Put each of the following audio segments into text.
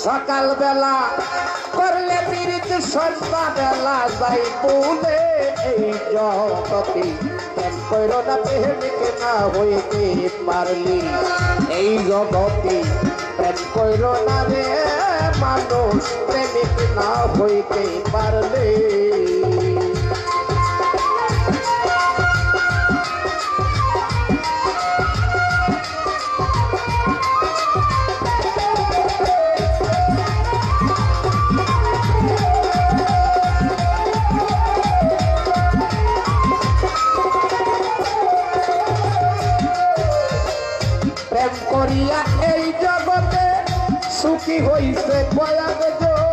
সকাল বেলা করলে পীড়িত সন্ধ্যা বেলা যাই বলে এই জগতে প্রেম কইরো না প্রেমিক না হইতে পারলি এই জগতে প্রেম কইরো না রে মানুষ প্রেমিক না হইতে পারলে করিয়া এই জগতে সুখী হইছে কয়েকজন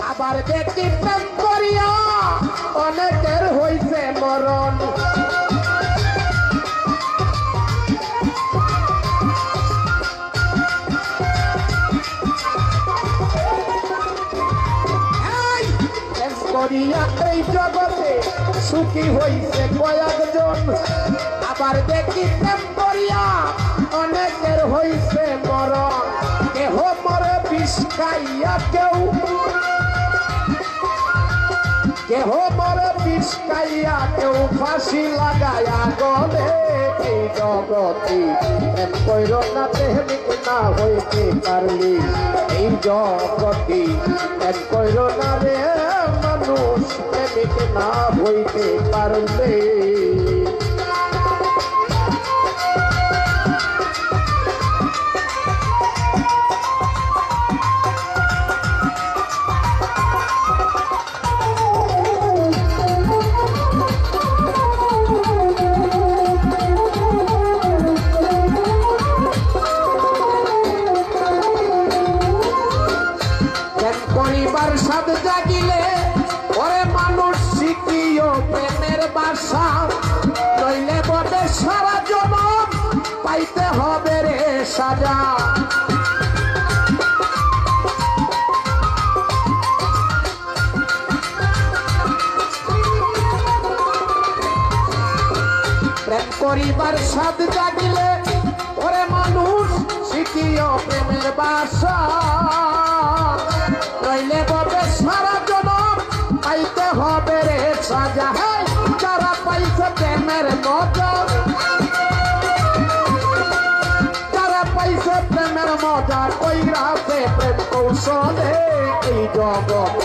আবার দেখি প্রেম করিয়া অনেকের হইছে মরণ প্রেম করিয়া এই জগতে সুখী হইছে কয়েকজন আবার দেখি প্রেম করিয়া অনেকের হইছে মরণ কেহ মরে বিষ খাইয়া কেহ মরে বিষ খাইয়া কেউ ফাঁসি লাগাইয়া গলে এই জগতে প্রেম কইরো না প্রেমিক না হইতে পারলি এই জগতে প্রেম কইরো না রে মানুষ প্রেমিক না হইতে পারলে পরিবার সাথ জাগিলে ওরে মানুষ শিখিও প্রেমের বাসা নইলে বটে সারা জনম পাইতে হবে রে সাজা প্রেম করিবার সাথ জাগিলে ওরে মানুষ শিখিও প্রেমের বাসা নইলে ববে সারা জনম পাইতে হবে রে সাজা যারা পাইছে প্রেমের মজা যারা পাইছে প্রেমের মজা কইরা প্রেম কৌশলে এই জগৎ